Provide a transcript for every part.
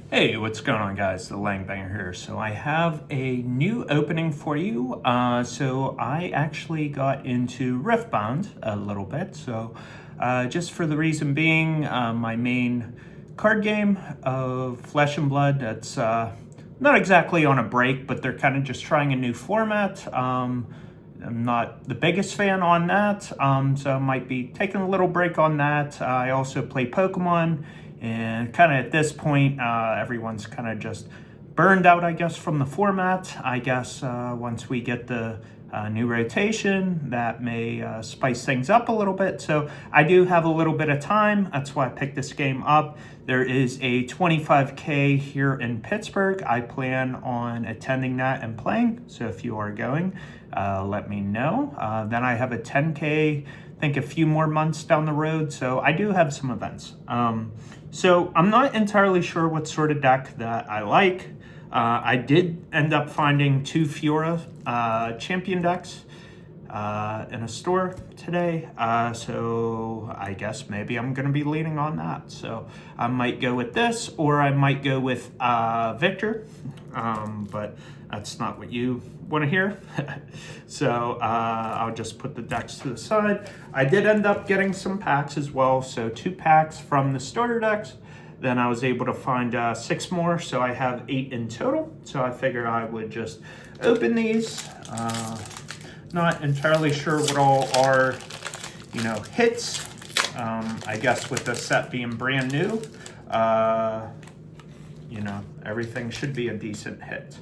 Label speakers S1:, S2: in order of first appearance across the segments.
S1: Hey, what's going on, guys? The Langbanger here. So I have a new opening for you. So I actually got into Riftbound a little bit. So just for the reason being, my main card game of Flesh and Blood, that's not exactly on a break, but they're kind of just trying a new format. I'm not the biggest fan on that, so I might be taking a little break on that. I also play Pokemon, and kind of at this point, everyone's kind of just burned out, I guess, from the format. I guess once we get the new rotation, that may spice things up a little bit. So I do have a little bit of time. That's why I picked this game up. There is a 25K here in Pittsburgh. I plan on attending that and playing. So if you are going, let me know. Then I have a 10K, I think a few more months down the road. So I do have some events. So I'm not entirely sure what sort of deck that I like. I did end up finding two Fiora champion decks in a store today. So I guess maybe I'm going to be leaning on that. So I might go with this, or I might go with Victor. But that's not what you want to hear. So I'll just put the decks to the side. I did end up getting some packs as well. So 2 packs from the starter decks. Then I was able to find 6 more, so I have 8 in total. So I figured I would just open these. Not entirely sure what all are, hits. I guess with the set being brand new, everything should be a decent hit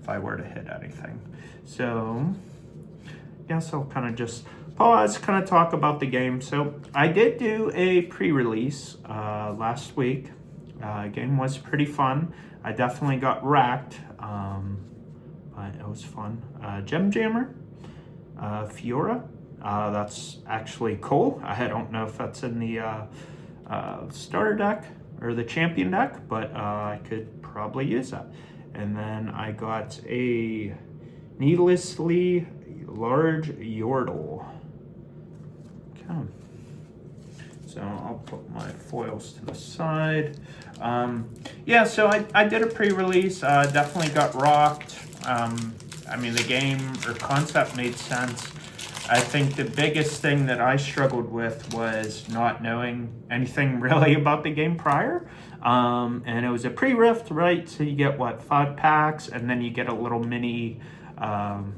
S1: if I were to hit anything. So I guess I'll kind of just pause, kind of talk about the game. So I did do a pre-release last week. Game was pretty fun. I definitely got racked, but it was fun. Gem Jammer, Fiora, that's actually cool. I don't know if that's in the starter deck or the champion deck, but I could probably use that. And then I got a needlessly large Yordle. Okay. So I'll put my foils to the side. Yeah, so I did a pre-release. Definitely got rocked. The game or concept made sense. I think the biggest thing that I struggled with was not knowing anything really about the game prior. And it was a pre-rift, right? So you get, 5 packs, and then you get a little mini, kind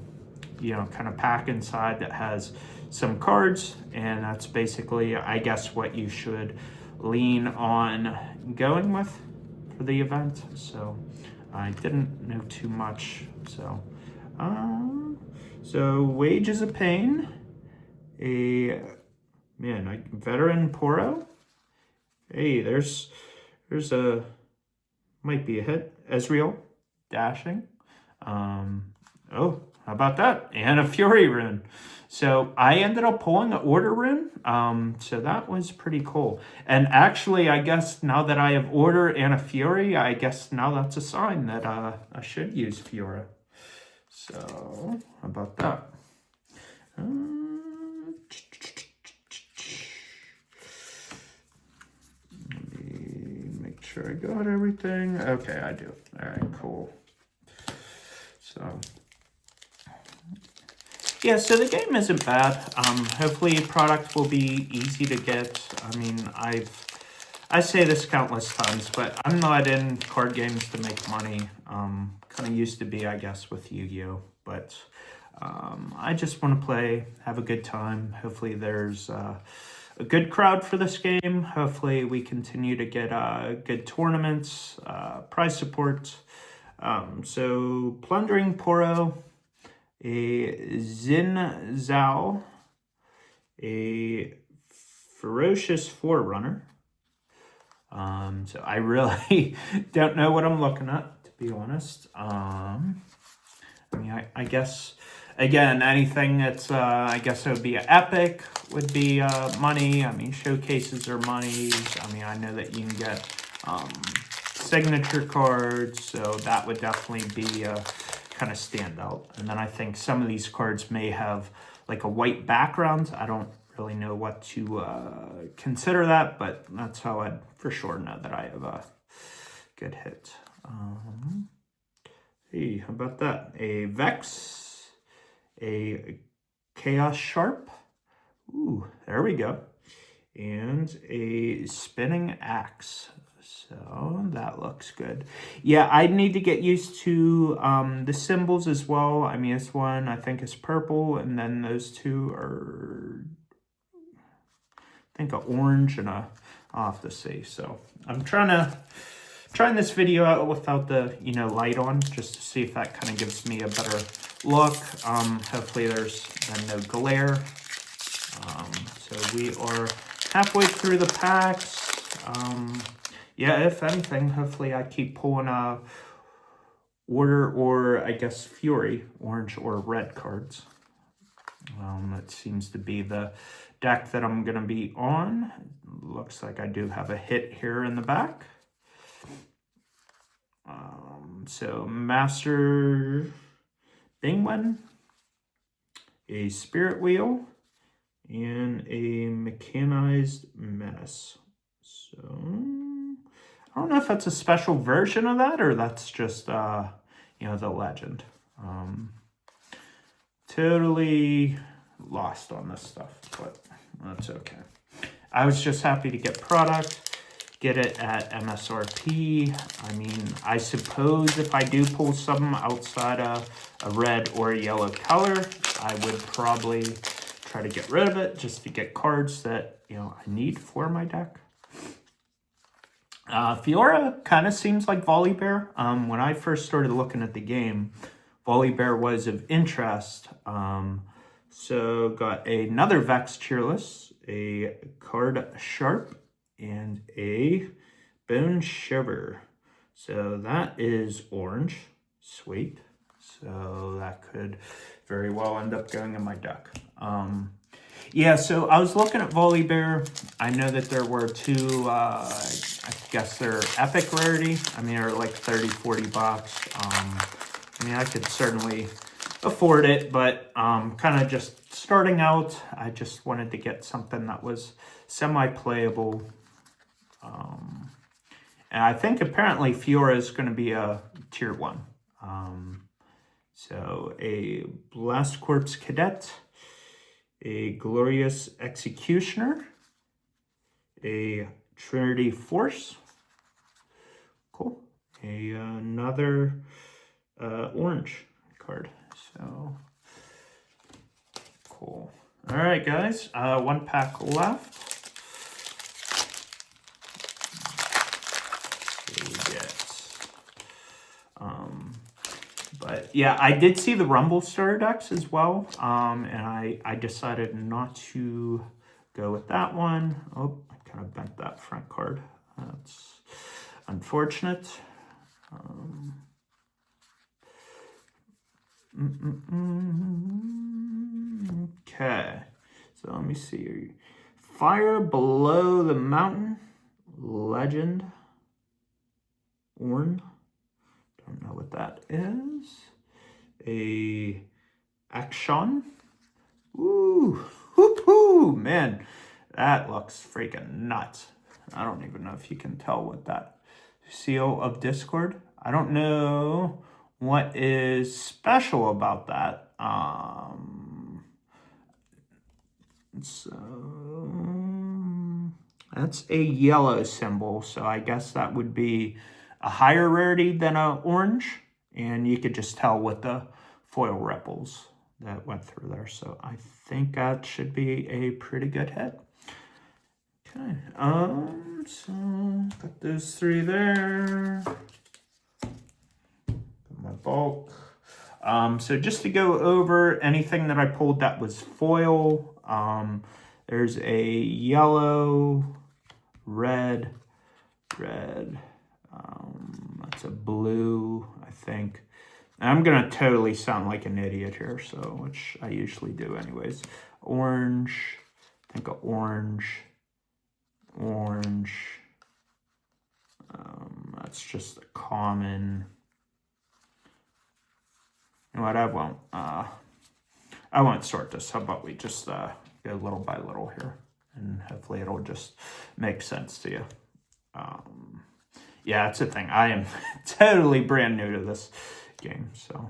S1: of pack inside that has some cards, and that's basically, I guess, what you should lean on going with for the event. So I didn't know too much. So Wages of Pain, a veteran Poro. Hey, there's a might be a hit. Ezreal, dashing. How about that? And a Fury rune. So I ended up pulling an Order rune. So that was pretty cool. And actually, I guess now that I have Order and a Fury, I guess now that's a sign that I should use Fiora. So how about that? Let me make sure I got everything. Okay, I do. All right, cool. So yeah, so the game isn't bad. Hopefully product will be easy to get. I say this countless times, but I'm not in card games to make money. Kind of used to be, I guess, with Yu-Gi-Oh! But I just want to play, have a good time. Hopefully there's a good crowd for this game. Hopefully we continue to get good tournaments, prize support. So Plundering Poro, a Xin Zhao, a Ferocious Forerunner. So I really don't know what I'm looking at, to be honest. I guess, again, anything that's, I guess it would be epic would be money. Showcases are monies. I know that you can get signature cards, so that would definitely be a kind of standout. And then I think some of these cards may have like a white background. I don't really know what to consider that, but that's how I'd for sure know that I have good hit. Hey, how about that? A Vex, a Chaos Sharp. Ooh, there we go. And a Spinning Axe. So that looks good. Yeah, I need to get used to the symbols as well. I mean, this one I think is purple, and then those two are, I think, an orange and a, I'll have to see. So I'm trying this video out without the light on, just to see if that kind of gives me a better look. Hopefully there's then no glare. So we are halfway through the packs. Yeah, if anything, hopefully I keep pulling Order or, I guess, Fury, orange or red cards. That seems to be the deck that I'm going to be on. Looks like I do have a hit here in the back. So Master Bingwen, a Spirit Wheel, and a Mechanized Menace. So I don't know if that's a special version of that or that's just the legend. Totally lost on this stuff, but that's okay. I was just happy to get product, get it at MSRP. I mean, I suppose if I do pull something outside of a red or a yellow color, I would probably try to get rid of it just to get cards that I need for my deck. Fiora kind of seems like Volibear. When I first started looking at the game, Volibear was of interest. So got another Vex Cheerless, a Card Sharp, and a Bone Shiver. So that is orange. Sweet. So that could very well end up going in my deck. Yeah, so I was looking at Volibear. I know that there were two, I guess they're epic rarity. I mean, they're like 30, 40 bucks. I mean, I could certainly afford it, but kind of just starting out, I just wanted to get something that was semi-playable. And I think apparently Fiora is going to be a tier 1. So a Blast Corps Cadet, a Glorious Executioner, a Trinity Force. Cool. Another orange card. So cool. All right, guys. One pack left. But yeah, I did see the Rumble Star decks as well, and I decided not to go with that one. Oh, I kind of bent that front card. That's unfortunate. Okay, so let me see. Fire Below the Mountain, Legend, Ornn. Don't know what that is. A Action. Ooh, hoo-hoo, man, that looks freaking nuts. I don't even know if you can tell what that Seal of Discord. I don't know what is special about that. So that's a yellow symbol, so I guess that would be a higher rarity than an orange, and you could just tell with the foil ripples that went through there. So I think that should be a pretty good hit. Okay, so got those three there. Got my bulk. So just to go over anything that I pulled that was foil, there's a yellow, red, that's a blue, I think. And I'm gonna totally sound like an idiot here, so which I usually do anyways. Orange, I think an orange. That's just a common. You know what? I won't sort this. How about we just go little by little here, and hopefully it'll just make sense to you. Yeah, it's a thing. I am totally brand new to this game, so.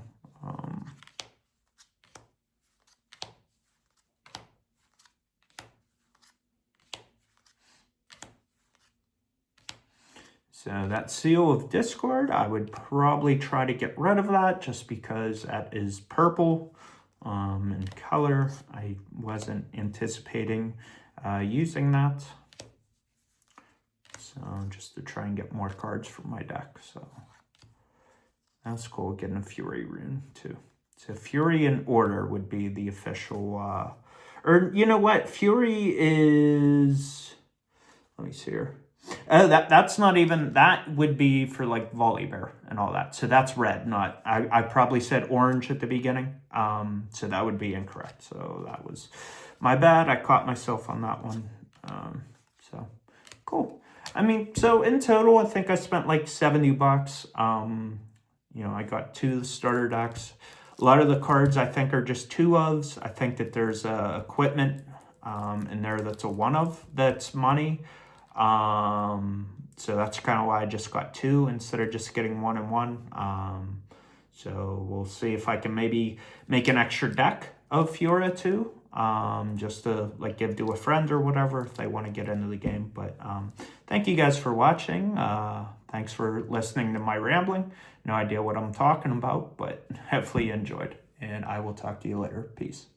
S1: So that Seal of Discord, I would probably try to get rid of that just because that is purple in color. I wasn't anticipating using that. So just to try and get more cards from my deck. So that's cool, getting a Fury rune too. So Fury in Order would be the official, or you know what? Fury is, let me see here. Oh, that's not even, that would be for like Volibear and all that. So that's red, not, I probably said orange at the beginning. So that would be incorrect. So that was my bad. I caught myself on that one. So cool. I mean, so in total, I think I spent like $70. You know, I got 2 starter decks. A lot of the cards I think are just 2 ofs. I think that there's equipment in there that's a 1 of that's money. So that's kind of why I just got 2 instead of just getting 1 and 1. So we'll see if I can maybe make an extra deck of Fiora too. Just to like give to a friend or whatever if they want to get into the game. But thank you guys for watching. Thanks for listening to my rambling. No idea what I'm talking about, but hopefully you enjoyed. And I will talk to you later. Peace.